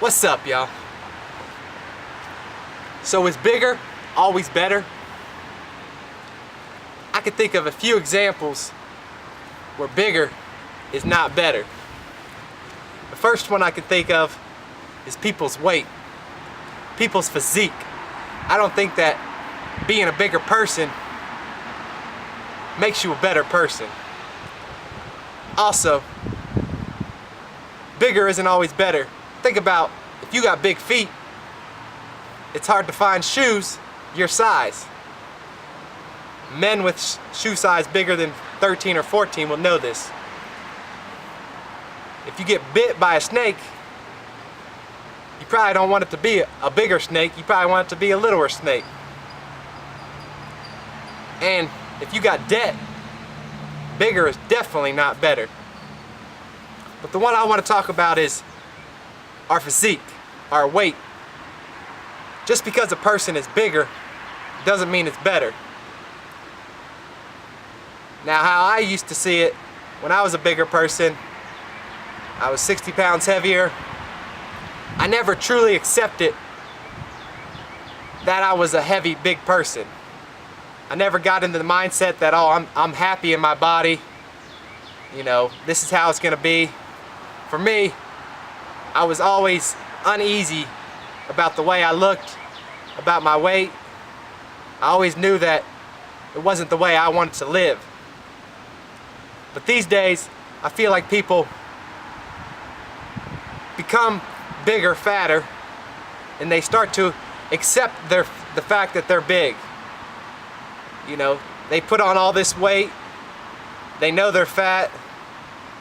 What's up, y'all? So is bigger always better? I can think of a few examples where bigger is not better. The first one I can think of is people's weight, people's physique. I don't think that being a bigger person makes you a better person. Also, bigger isn't always better. Think about if you got big feet, it's hard to find shoes your size. Men with shoe size bigger than 13 or 14 will know this. If you get bit by a snake, you probably don't want it to be a bigger snake, you probably want it to be a littler snake. And if you got debt, bigger is definitely not better. But the one I want to talk about is our physique, our weight. Just because a person is bigger doesn't mean it's better. Now, how I used to see it when I was a bigger person, I was 60 pounds heavier. I never truly accepted that I was a heavy, big person. I never got into the mindset that, oh, I'm happy in my body. You know, this is how it's gonna be. For me, I was always uneasy about the way I looked, about my weight. I always knew that it wasn't the way I wanted to live. But these days, I feel like people become bigger, fatter, and they start to accept the fact that they're big. You know, they put on all this weight, they know they're fat,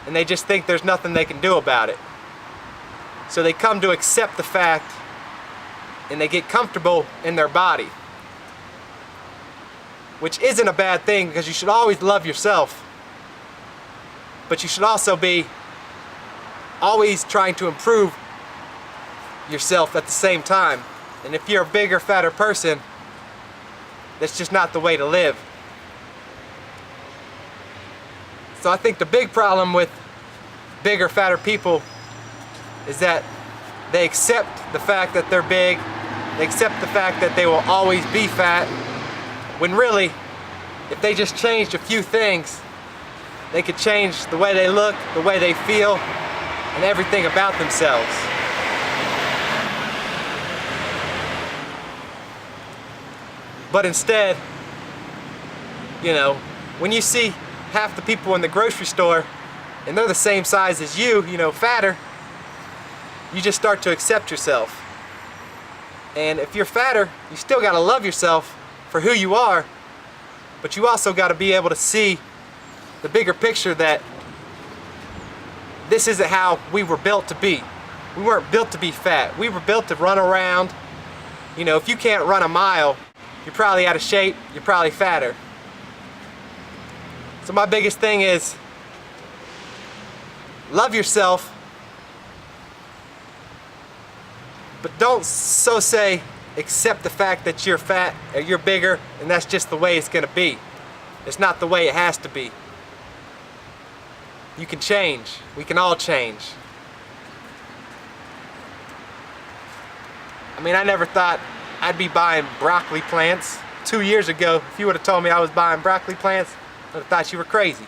and they just think there's nothing they can do about it. So they come to accept the fact, and they get comfortable in their body. Which isn't a bad thing, because you should always love yourself. But you should also be always trying to improve yourself at the same time. And if you're a bigger, fatter person, that's just not the way to live. So I think the big problem with bigger, fatter people is that they accept the fact that they're big, they accept the fact that they will always be fat, when really, if they just changed a few things, they could change the way they look, the way they feel, and everything about themselves. But instead, you know, when you see half the people in the grocery store and they're the same size as you, you know, fatter, you just start to accept yourself. And if you're fatter, you still gotta love yourself for who you are, but you also gotta be able to see the bigger picture that this isn't how we were built to be. We weren't built to be fat. We were built to run around. You know, if you can't run a mile, you're probably out of shape, you're probably fatter. So my biggest thing is, love yourself, but don't accept the fact that you're fat or you're bigger and that's just the way it's gonna be. It's not the way it has to be. You can change. We can all change. I mean, I never thought I'd be buying broccoli plants. 2 years ago, if you would have told me I was buying broccoli plants, I would have thought you were crazy.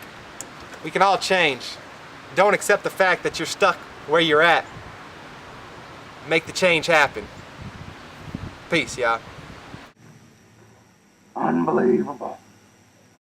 We can all change. Don't accept the fact that you're stuck where you're at. Make the change happen. Peace, y'all. Unbelievable.